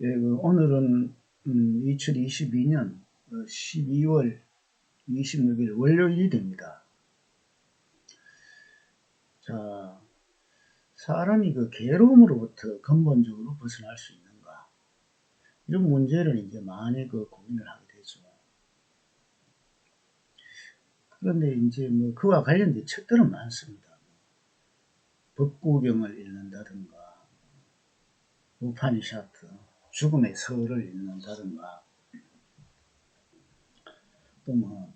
예, 오늘은 2022년 12월 26일 월요일이 됩니다. 자, 사람이 그 괴로움으로부터 근본적으로 벗어날 수 있는가? 이런 문제를 이제 많이 고민을 하게 되죠. 그런데 이제 그와 관련된 책들은 많습니다. 법구경을 읽는다든가, 우파니샤트, 죽음의 서를 읽는다든가, 또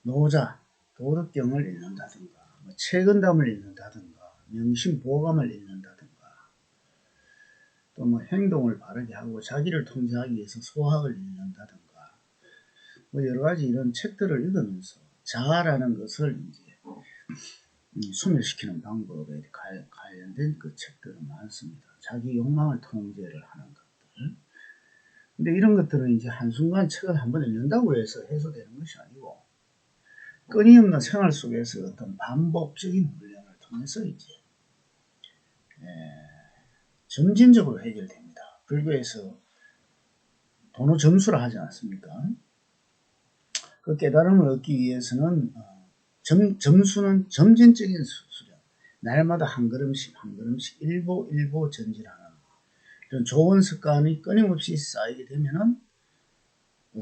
노자, 도덕경을 읽는다든가, 책은담을 읽는다든가, 명심보감을 읽는다든가, 또 행동을 바르게 하고 자기를 통제하기 위해서 소학을 읽는다든가, 여러가지 이런 책들을 읽으면서 자아라는 것을 이제 소멸시키는 방법에 관련된 그 책들은 많습니다. 자기 욕망을 통제를 하는 것들. 근데 이런 것들은 이제 한순간 책을 한번 읽는다고 해서 해소되는 것이 아니고, 끊임없는 생활 속에서 어떤 반복적인 훈련을 통해서 이제 점진적으로 해결됩니다. 불교에서 도노 점수라 하지 않습니까? 그 깨달음을 얻기 위해서는 점수는 점진적인 수련, 날마다 한 걸음씩 한 걸음씩 일보 전진하는 이런 좋은 습관이 끊임없이 쌓이게 되면은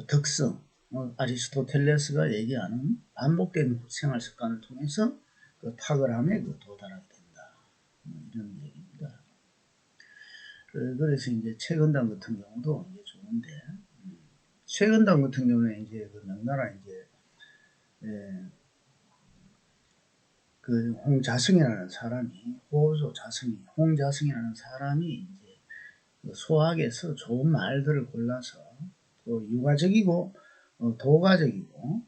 덕성, 아리스토텔레스가 얘기하는 반복된 생활 습관을 통해서 그 탁월함에 도달하게 된다. 이런 얘기입니다. 그래서 이제 최근당 같은 경우도 이제 좋은데, 최근당 같은 경우는 이제 그 명나라 이제 그 홍자승이라는 사람이, 호소 자승이, 홍자승이라는 사람이 이제 그 소학에서 좋은 말들을 골라서 또 유가적이고 도가적이고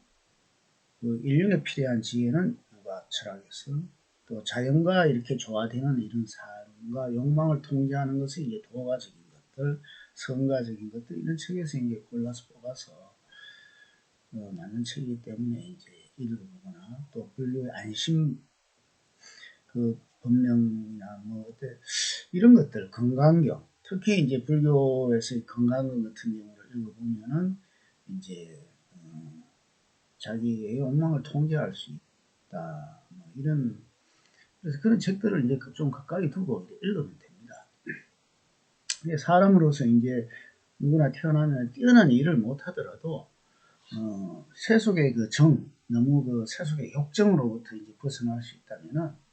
그 인륜에 필요한 지혜는 유가 철학에서, 또 자연과 이렇게 조화되는 이런 삶과 욕망을 통제하는 것이 이제 도가적인 것들, 성가적인 것들, 이런 책에서 이제 골라서 뽑아서 맞는 책이기 때문에 이제 읽어보거나, 또 불교의 안심 그 법명이나 이런 것들, 건강경, 특히 이제 불교에서의 건강경 같은 경우를 읽어보면은 이제 자기의 욕망을 통제할 수 있다. 이런, 그래서 그런 책들을 이제 좀 가까이 두고 읽으면 됩니다. 근데 사람으로서 이제 누구나 태어나면 뛰어난 일을 못 하더라도 세속의 그 너무 그 세속의 욕정으로부터 이제 벗어날 수 있다면은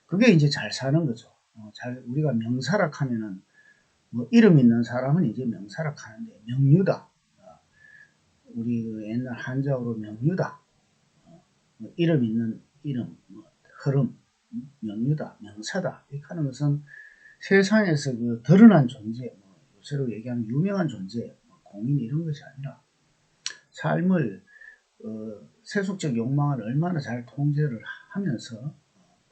그게 이제 잘 사는 거죠. 우리가 명사락하면은 이름 있는 사람은 이제 명사락하는데 명유다. 우리 그 옛날 한자어로 명유다. 이름 있는 이름, 흐름, 명유다, 명사다. 이렇게 하는 것은 세상에서 그 드러난 존재, 요새로 얘기하는 유명한 존재, 공인 이런 것이 아니라 삶을 세속적 욕망을 얼마나 잘 통제를 하면서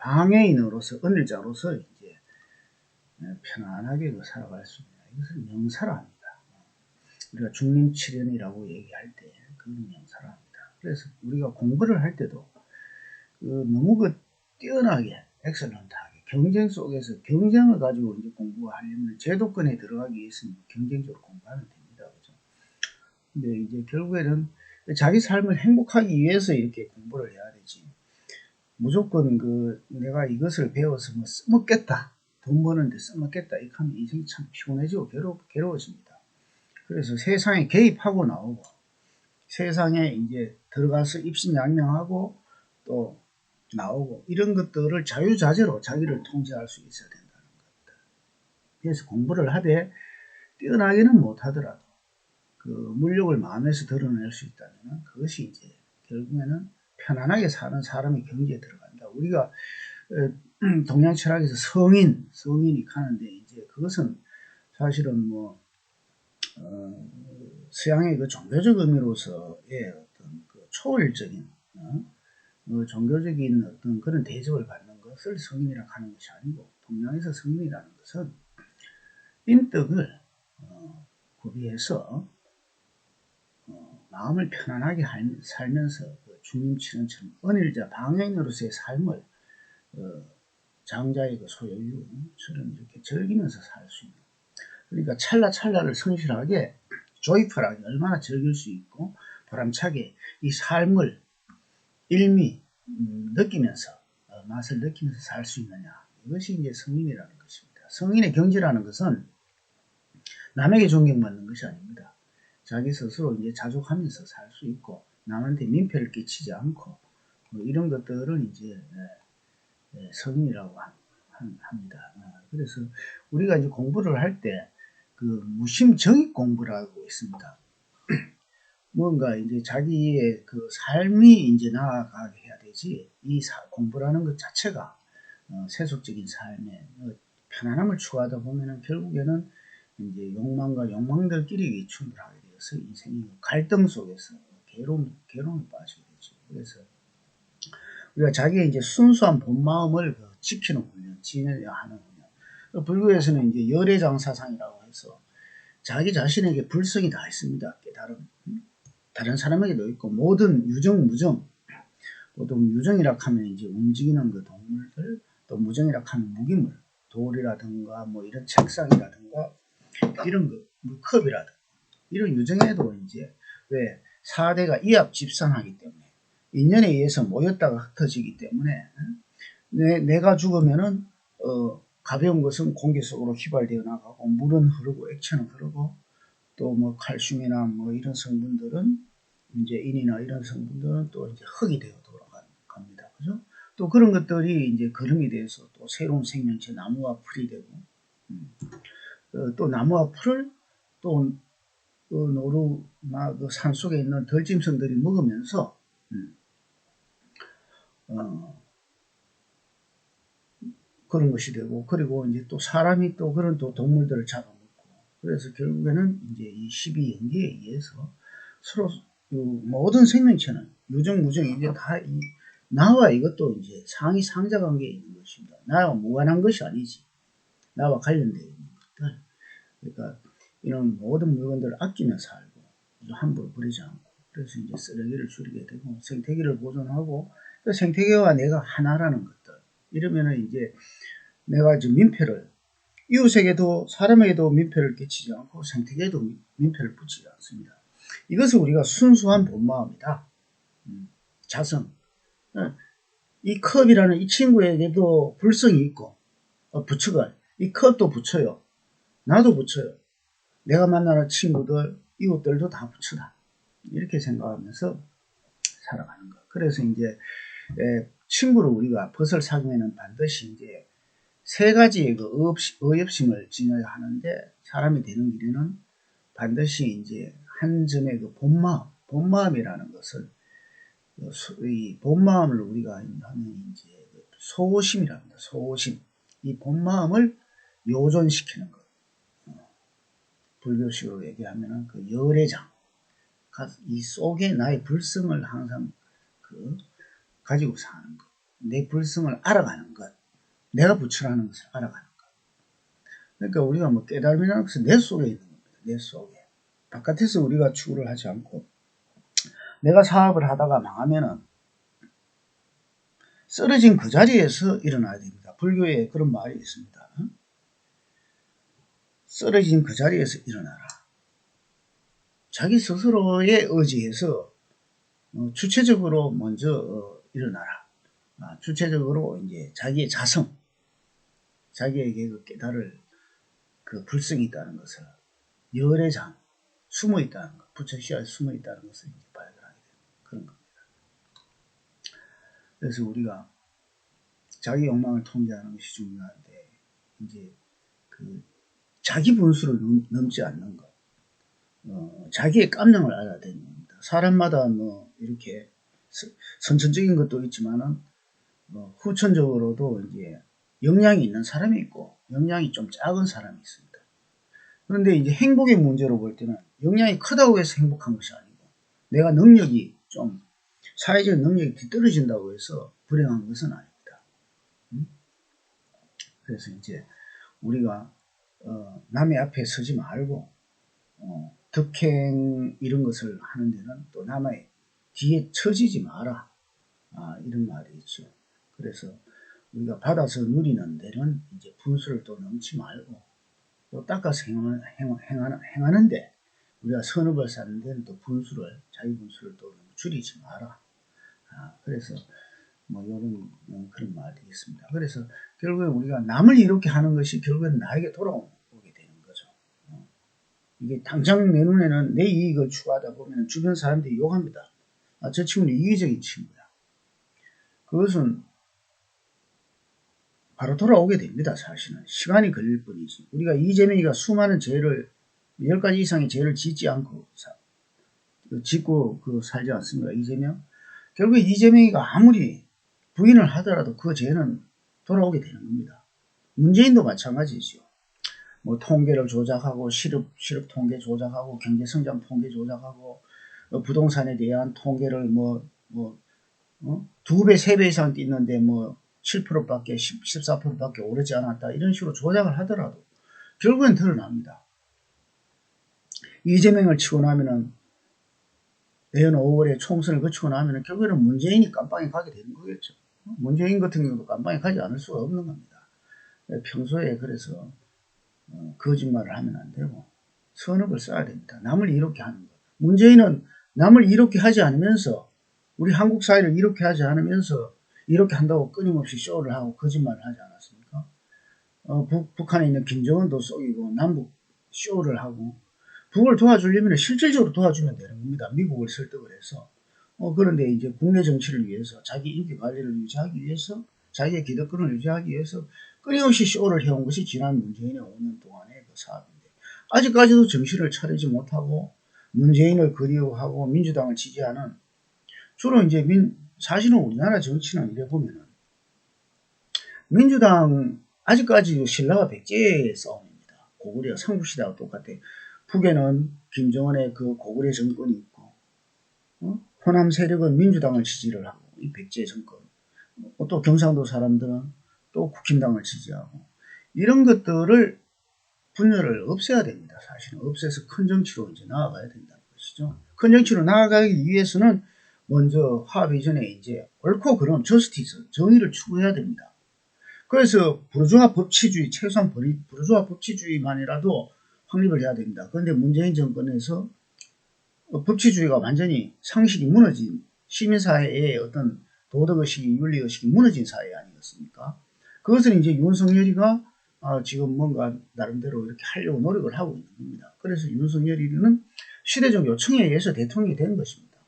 방해인으로서, 은일자로서 이제 편안하게 살아갈 수 있다. 이것을 명사라 합니다. 우리가 중림치련이라고 얘기할 때 그건 명사라 합니다. 그래서 우리가 공부를 할 때도 너무 뛰어나게, 엑셀런트하게 경쟁 속에서 경쟁을 가지고 이제 공부하려면 제도권에 들어가기 위해서는 경쟁적으로 공부하면 됩니다. 그죠? 근데 이제 결국에는 자기 삶을 행복하기 위해서 이렇게 공부를 해야 되지. 무조건 내가 이것을 배워서 써먹겠다. 돈 버는데 써먹겠다. 이렇게 하면 인생이 참 피곤해지고 괴로워집니다. 그래서 세상에 개입하고 나오고, 세상에 이제 들어가서 입신양명하고 또 나오고, 이런 것들을 자유자재로 자기를 통제할 수 있어야 된다는 것들. 그래서 공부를 하되 뛰어나게는 못하더라도 그 물욕을 마음에서 드러낼 수 있다면 그것이 이제 결국에는 편안하게 사는 사람의 경지에 들어간다. 우리가 동양 철학에서 성인이 가는데, 이제 그것은 사실은 서양의 그 종교적 의미로서의 어떤 그 초월적인 종교적인 어떤 그런 대접을 받는 것을 성인이라고 하는 것이 아니고, 동양에서 성인이라는 것은 인덕을 구비해서 마음을 편안하게 살면서 중림치련처럼 은일자 방해인으로서의 삶을 장자의 그 소유처럼 이렇게 즐기면서 살 수 있는, 그러니까 찰나찰나를 성실하게 조이풀하게 얼마나 즐길 수 있고 보람차게 이 삶을 일미 느끼면서 맛을 느끼면서 살 수 있느냐. 이것이 이제 성인이라는 것입니다. 성인의 경지라는 것은 남에게 존경받는 것이 아닙니다. 자기 스스로 이제 자족하면서 살 수 있고 남한테 민폐를 끼치지 않고 뭐 이런 것들은 이제 성인이라고 합니다. 그래서 우리가 이제 공부를 할 때 그 무심정익 공부라고 있습니다. 뭔가 이제 자기의 그 삶이 이제 나아가게 해야 되지, 이 공부라는 것 자체가 세속적인 삶에 편안함을 추구하다 보면은 결국에는 이제 욕망과 욕망들끼리 충돌하게 되어서 인생이 갈등 속에서 괴로움에 빠지게 되죠. 그래서 우리가 자기의 이제 순수한 본 마음을 지키는 훈련, 지내야 하는 훈련. 불교에서는 이제 열애장사상이라고 해서 자기 자신에게 불성이 다 있습니다. 깨달음. 다른 사람에게도 있고 모든 유정, 무정. 보통 유정이라 하면 이제 움직이는 그 동물들, 또 무정이라 하면 무기물, 돌이라든가 뭐 이런 책상이라든가 이런 거, 컵이라든가 이런 유정에도 이제 왜 4대가 이합 집산하기 때문에 인연에 의해서 모였다가 흩어지기 때문에 내가 죽으면은 가벼운 것은 공기 속으로 휘발되어 나가고 물은 흐르고 액체는 흐르고 또 뭐 칼슘이나 뭐 이런 성분들은 이제 인이나 이런 성분들은 또 이제 흙이 되어 돌아갑니다. 그죠? 또 그런 것들이 이제 거름이 돼서 또 새로운 생명체 나무와 풀이 되고 또 나무와 풀을 또 노루나 그 산 속에 있는 덜짐승들이 먹으면서 그런 것이 되고, 그리고 이제 또 사람이 또 그런 또 동물들을 잡아먹고, 그래서 결국에는 이제 이 12연계에 의해서 서로 모든 생명체는 유정, 무정, 이제 다 나와 이것도 이제 상이 상자 관계에 있는 것입니다. 나와 무관한 것이 아니지. 나와 관련되어 있는 것들. 그러니까 이런 모든 물건들을 아끼며 살고, 함부로 버리지 않고, 그래서 이제 쓰레기를 줄이게 되고, 생태계를 보존하고, 그 생태계와 내가 하나라는 것들. 이러면은 이제 내가 이제 민폐를, 이웃에게도, 사람에게도 민폐를 끼치지 않고, 생태계에도 민폐를 붙이지 않습니다. 이것을 우리가 순수한 본 마음이다. 자성. 이 컵이라는 이 친구에게도 불성이 있고, 부처가, 이 컵도 부처요. 나도 부처요. 내가 만나는 친구들, 이웃들도 다 부처다. 이렇게 생각하면서 살아가는 것. 그래서 이제, 친구를 우리가 벗을 사귀면 반드시 이제 세 가지의 그 의협심을 지녀야 하는데, 사람이 되는 길에는 반드시 이제 한 점의 그 본마음이라는 것을, 이 본마음을 우리가 하면 이제 소심이라고 합니다. 소심. 이 본마음을 요존시키는 것. 불교식으로 얘기하면은 그 열애장. 이 속에 나의 불성을 항상 가지고 사는 것. 내 불성을 알아가는 것. 내가 부처라는 것을 알아가는 것. 그러니까 우리가 뭐 깨달음이라는 것은 내 속에 있는 겁니다. 내 속에. 바깥에서 우리가 추구를 하지 않고, 내가 사업을 하다가 망하면은 쓰러진 그 자리에서 일어나야 됩니다. 불교에 그런 말이 있습니다. 쓰러진 그 자리에서 일어나라. 자기 스스로의 의지에서 주체적으로 먼저 일어나라. 주체적으로 이제 자기의 자성, 자기에게 그 깨달을 그 불성이 있다는 것을, 열의 장, 숨어 있다는 것, 부처시야에 숨어 있다는 것을 이제 발견하게 되는 그런 겁니다. 그래서 우리가 자기 욕망을 통제하는 것이 중요한데, 이제 그 자기 분수를 넘지 않는 것, 자기의 깜냥을 알아야 되는 겁니다. 사람마다 뭐 이렇게 선천적인 것도 있지만은 후천적으로도 이제 역량이 있는 사람이 있고 역량이 좀 작은 사람이 있습니다. 그런데 이제 행복의 문제로 볼 때는 역량이 크다고 해서 행복한 것이 아니고, 내가 능력이 좀 사회적 능력이 뒤떨어진다고 해서 불행한 것은 아닙니다. 그래서 이제 우리가 남의 앞에 서지 말고 덕행 이런 것을 하는 데는 또 남의 뒤에 처지지 마라. 이런 말이 있죠. 그래서 우리가 받아서 누리는 데는 이제 분수를 또 넘지 말고 또 닦아서 행하는데 우리가 선업을 쌓는 데는 또 분수를, 자기 분수를 또 줄이지 마라. 그래서 뭐 이런 그런 말이 있습니다. 그래서 결국에 우리가 남을 이렇게 하는 것이 결국엔 나에게 돌아오게 되는 거죠. 이게 당장 내 눈에는 내 이익을 추구하다 보면 주변 사람들이 욕합니다. 저 친구는 이기적인 친구야. 그것은 바로 돌아오게 됩니다. 사실은 시간이 걸릴 뿐이지. 우리가 이재명이가 수많은 죄를 10가지 이상의 죄를 짓지 않고 짓고 살지 않습니까? 이재명. 결국에 이재명이가 아무리 부인을 하더라도 그 죄는 돌아오게 되는 겁니다. 문재인도 마찬가지죠. 뭐 통계를 조작하고 실업 통계 조작하고 경제성장 통계 조작하고 부동산에 대한 통계를 뭐 2배, 3배 이상 뛰는데 뭐 7%밖에 14%밖에 오르지 않았다. 이런 식으로 조작을 하더라도 결국엔 드러납니다. 이재명을 치고 나면은 내년 5월에 총선을 거치고 나면은 결국에는 문재인이 깜빵에 가게 되는 거겠죠. 문재인 같은 경우도 깜빵에 가지 않을 수가 없는 겁니다. 평소에 그래서 거짓말을 하면 안 되고 선업을 써야 됩니다. 남을 이렇게 하는 것. 문재인은 남을 이렇게 하지 않으면서 우리 한국 사회를 이렇게 하지 않으면서 이렇게 한다고 끊임없이 쇼를 하고 거짓말을 하지 않았습니까? 북한에 있는 김정은도 속이고 남북 쇼를 하고 북을 도와주려면 실질적으로 도와주면 되는 겁니다. 미국을 설득을 해서. 그런데 이제 국내 정치를 위해서 자기 인기 관리를 유지하기 위해서 자기의 기득권을 유지하기 위해서 끊임없이 쇼를 해온 것이 지난 문재인의 5년 동안의 그 사업인데 아직까지도 정신을 차리지 못하고 문재인을 그리워하고 민주당을 지지하는 주로 이제 사실은 우리나라 정치는 이래 보면은 민주당 아직까지 신라와 백제의 싸움입니다. 고구려 삼국시대와 똑같아. 북에는 김정은의 그 고구려 정권이 있고 호남 세력은 민주당을 지지를 하고 이 백제 정권 또 경상도 사람들은 또 국힘당을 지지하고 이런 것들을 분열을 없애야 됩니다. 사실은 없애서 큰 정치로 이제 나아가야 된다는 것이죠. 큰 정치로 나아가기 위해서는 먼저 화합 이전에 이제 옳고 그름 저스티스 정의를 추구해야 됩니다. 그래서 부르주아 법치주의 최소한 부르주아 법치주의만이라도 확립을 해야 됩니다. 그런데 문재인 정권에서 법치주의가 완전히 상식이 무너진 시민사회의 어떤 도덕의식이 윤리의식이 무너진 사회 아니겠습니까? 그것은 이제 윤석열이가 지금 뭔가 나름대로 이렇게 하려고 노력을 하고 있는 겁니다. 그래서 윤석열이는 시대적 요청에 의해서 대통령이 된 것입니다.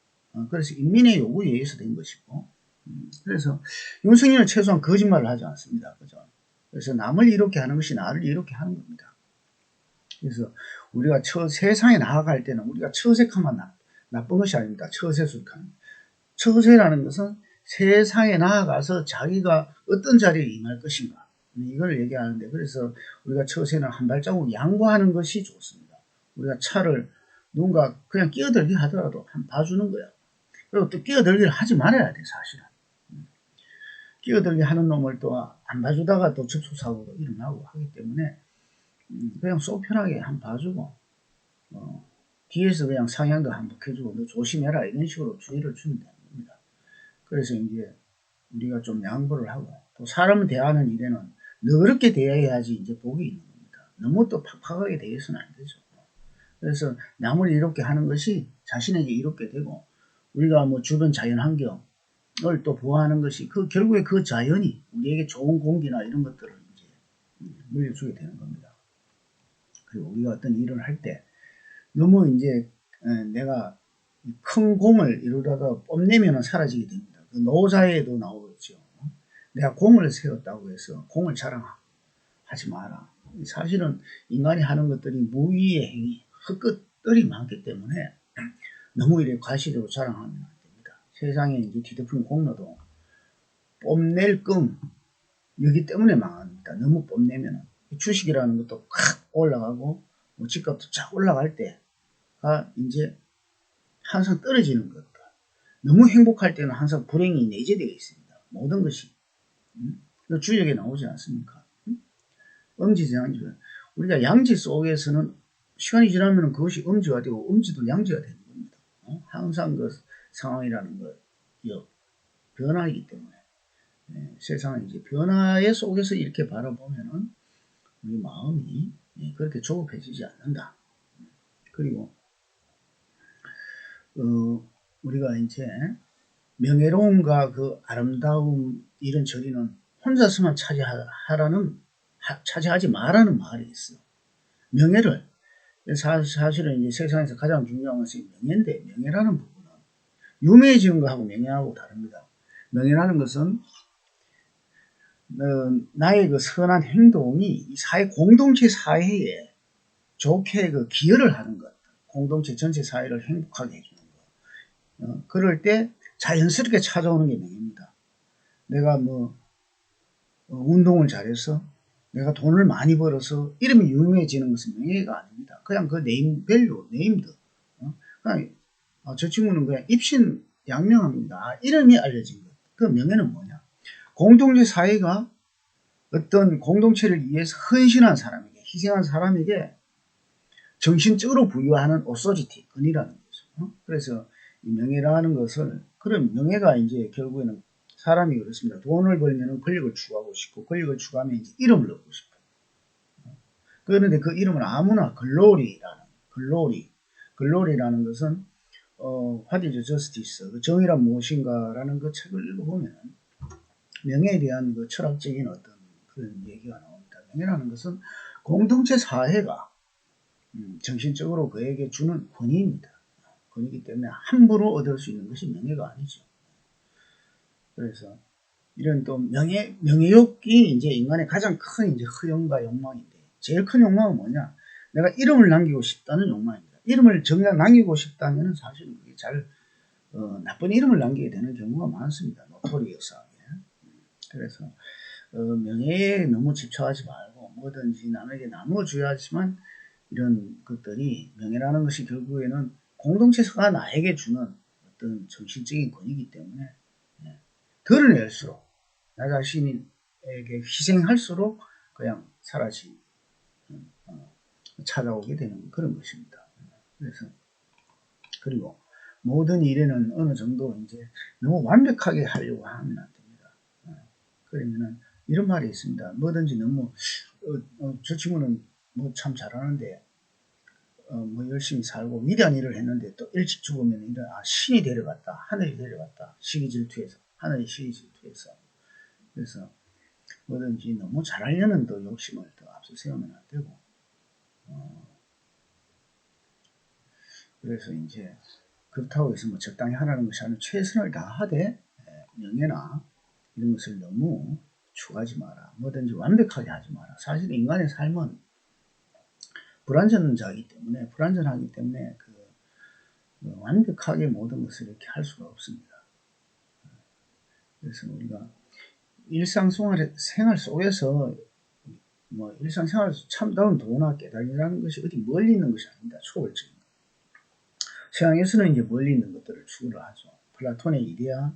그래서 인민의 요구에 의해서 된 것이고 그래서 윤석열은 최소한 거짓말을 하지 않습니다. 그죠? 그래서 남을 이렇게 하는 것이 나를 이렇게 하는 겁니다. 그래서 우리가 세상에 나아갈 때는 우리가 처세하면 나쁜 것이 아닙니다. 처세술하는. 처세라는 것은 세상에 나아가서 자기가 어떤 자리에 임할 것인가. 이걸 얘기하는데 그래서 우리가 처세는 한 발자국 양보하는 것이 좋습니다. 우리가 차를 누군가 그냥 끼어들게 하더라도 한 봐주는 거야. 그리고 또 끼어들기를 하지 말아야 돼 사실은. 끼어들게 하는 놈을 또 안 봐주다가 또 접촉사고도 일어나고 하기 때문에 그냥 속 편하게 한 봐주고 뒤에서 그냥 상향도 한번 해주고 너 조심해라 이런 식으로 주의를 주면 되는 겁니다. 그래서 이제 우리가 좀 양보를 하고 또 사람을 대하는 일에는 너그럽게 대해야지 이제 복이 있는 겁니다. 너무 또 팍팍하게 대해서는 안 되죠. 그래서 남을 이렇게 하는 것이 자신에게 이롭게 되고 우리가 뭐 주변 자연환경을 또 보호하는 것이 결국에 그 자연이 우리에게 좋은 공기나 이런 것들을 이제 물려주게 되는 겁니다. 그리고 우리가 어떤 일을 할 때 너무 이제 내가 큰 공을 이루다가 뽐내면 사라지게 됩니다. 그 노사에도 나오죠. 내가 공을 세웠다고 해서 공을 자랑하지 마라. 사실은 인간이 하는 것들이 무의의 행위, 헛것들이 많기 때문에 너무 이렇게 과시적으로 자랑하면 안 됩니다. 세상에 이제 뒤덮인 공로도 뽐낼 끔 여기 때문에 망합니다. 너무 뽐내면 주식이라는 것도 확 올라가고 뭐 집값도 쫙 올라갈 때가 이제 항상 떨어지는 것들. 너무 행복할 때는 항상 불행이 내재되어 있습니다. 모든 것이. 주역에 나오지 않습니까? 음지, 양지. 우리가 양지 속에서는 시간이 지나면 그것이 음지가 되고 음지도 양지가 되는 겁니다. 항상 그 상황이라는 거 변화이기 때문에 세상은 이제 변화의 속에서 이렇게 바라보면은 우리 마음이 그렇게 조급해지지 않는다. 그리고 우리가 이제 명예로움과 그 아름다움 이런 저리는 혼자서만 차지하지 말라는 말이 있어. 명예를 사실은 이제 세상에서 가장 중요한 것이 명예인데, 명예라는 부분은 유명해지는 것하고 명예하고 다릅니다. 명예라는 것은 나의 그 선한 행동이 이 공동체 사회에 좋게 그 기여를 하는 것, 공동체 전체 사회를 행복하게 해주는 것. 그럴 때 자연스럽게 찾아오는 게 명예입니다. 내가 운동을 잘해서 내가 돈을 많이 벌어서 이름이 유명해지는 것은 명예가 아닙니다. 그냥 그 네임밸류, 네임드. 그냥 저 친구는 그냥 입신양명합니다. 이름이 알려진 것. 그 명예는 뭐냐? 공동체 사회가 어떤 공동체를 위해서 헌신한 사람에게, 희생한 사람에게 정신적으로 부여하는 오소리티, 은이라는 거죠. 그래서 이 명예라는 것을, 그런 명예가 이제 결국에는 사람이 그렇습니다. 돈을 벌면 권력을 추구하고 싶고, 권력을 추구하면 이제 이름을 얻고 싶어요. 그런데 그 이름은 아무나 글로리라는 것은 What is justice? 그 정의란 무엇인가라는 그 책을 읽어보면 명예에 대한 그 철학적인 어떤 그런 얘기가 나옵니다. 명예라는 것은 공동체 사회가 정신적으로 그에게 주는 권위입니다. 권위이기 때문에 함부로 얻을 수 있는 것이 명예가 아니죠. 그래서 이런 또 명예욕이 이제 인간의 가장 큰 이제 허영과 욕망인데, 제일 큰 욕망은 뭐냐? 내가 이름을 남기고 싶다는 욕망입니다. 이름을 정작 남기고 싶다면 사실은 그게 나쁜 이름을 남기게 되는 경우가 많습니다. 노토리어스하게. 그래서 명예에 너무 집착하지 말고 뭐든지 남에게 나눠줘야지만, 이런 것들이, 명예라는 것이 결국에는 공동체가 나에게 주는 어떤 정신적인 권위이기 때문에 드러낼수록, 나 자신에게 희생할수록 그냥 찾아오게 되는 그런 것입니다. 그래서, 그리고 모든 일에는 어느 정도 이제 너무 완벽하게 하려고 하면 안 됩니다. 그러면은 이런 말이 있습니다. 뭐든지 너무 저 친구는 뭐 참 잘하는데 뭐 열심히 살고 위대한 일을 했는데 또 일찍 죽으면 이런 신이 데려갔다, 하늘이 데려갔다, 시기 질투해서, 하늘이 시기 질투해서. 그래서 뭐든지 너무 잘하려는 더 욕심을 더 앞서 세우면 안 되고, 그래서 이제 그렇다고 해서 뭐 적당히 하라는 것이 아니라 최선을 다하되 명예나 이런 것을 너무 추구하지 마라. 뭐든지 완벽하게 하지 마라. 사실 인간의 삶은 불완전하기 때문에 완벽하게 모든 것을 이렇게 할 수가 없습니다. 그래서 우리가 일상생활 속에서 일상생활에서 참다운 도나 깨달음이라는 것이 어디 멀리 있는 것이 아닙니다. 초월적인 것. 서양에서는 이제 멀리 있는 것들을 추구를 하죠. 플라톤의 이데아,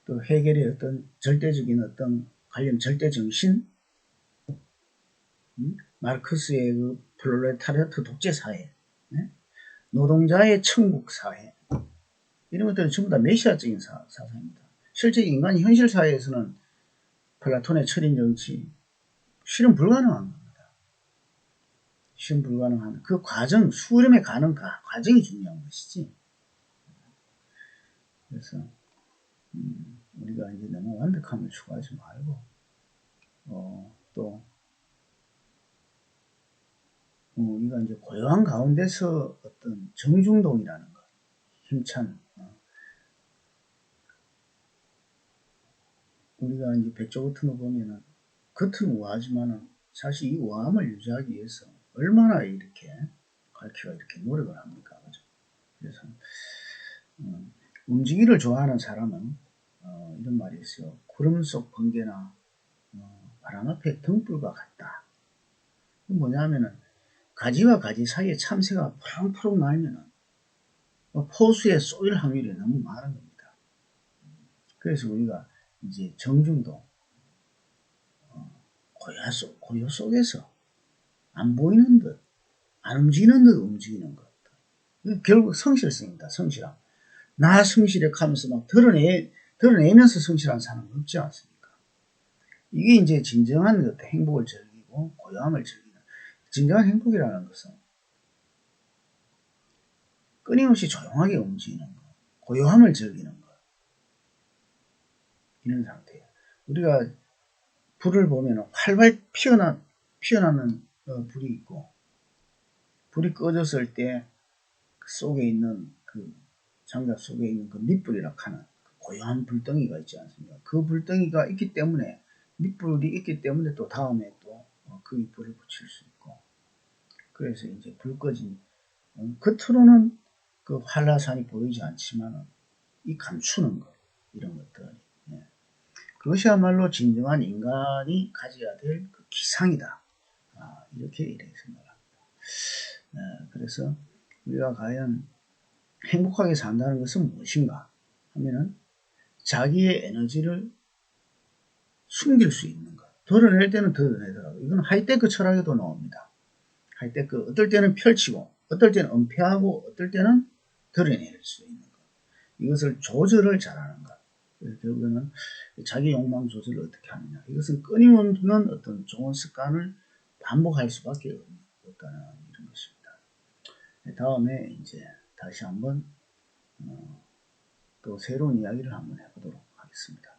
또 헤겔의 어떤 절대적인 어떤 절대정신, 마르크스의 그 프롤레타리아트 독재사회, 노동자의 천국사회, 이런 것들은 전부 다 메시아적인 사상입니다. 실제 인간이 현실 사회에서는 플라톤의 철인 정치, 실현 불가능한 겁니다. 실현 불가능한 그 과정, 수렴에 가는 과정이 중요한 것이지. 그래서 우리가 이제 너무 완벽함을 추구하지 말고 또 우리가 이제 고요한 가운데서 어떤 정중동이라는 것, 힘찬 우리가 이제 백조 같은 거 보면은 겉은 우아하지만은 사실 이 우아함을 유지하기 위해서 얼마나 이렇게 갈퀴가 이렇게 노력을 합니까? 그죠? 그래서 움직이를 좋아하는 사람은 이런 말이 있어요. 구름 속 번개나 바람 앞에 등불과 같다. 뭐냐면은 가지와 가지 사이에 참새가 푸렁푸렁 날면은 포수에 쏘일 확률이 너무 많은 겁니다. 그래서 우리가 이제 정중도 고요 속에서 안 보이는 듯, 안 움직이는 듯 움직이는 것. 결국 성실성입니다. 성실함. 나 성실해 하면서 막 드러내면서 성실한 사람은 없지 않습니까? 이게 이제 진정한 행복을 즐기고 고요함을 즐기는, 진정한 행복이라는 것은 끊임없이 조용하게 움직이는 것, 고요함을 즐기는 것, 이런 상태예요. 우리가 불을 보면 활발 피어나는 불이 있고, 불이 꺼졌을 때 그 속에 있는 그 장갑 속에 있는 그 밑불이라 하는 그 고요한 불덩이가 있지 않습니까? 그 불덩이가 있기 때문에, 밑불이 있기 때문에 또 다음에 또 그 불을 붙일 수 있고, 그래서 이제 불 꺼진, 겉으로는 그 한라산이 보이지 않지만 이 감추는 것, 이런 것들, 예. 그것이야말로 진정한 인간이 가져야 될 그 기상이다. 이렇게 생각합니다. 그래서 우리가 과연 행복하게 산다는 것은 무엇인가 하면은 자기의 에너지를 숨길 수 있는 것. 드러낼 때는 드러내더라고요. 이건 하이테크 철학에도 나옵니다. 하이테크, 어떨 때는 펼치고, 어떨 때는 은폐하고, 어떨 때는 드러낼 수 있는 것. 이것을 조절을 잘하는 것. 결국에는 자기 욕망 조절을 어떻게 하느냐. 이것은 끊임없는 어떤 좋은 습관을 반복할 수밖에 없다는 이런 것입니다. 다음에 이제 다시 한번 또 새로운 이야기를 한번 해보도록 하겠습니다.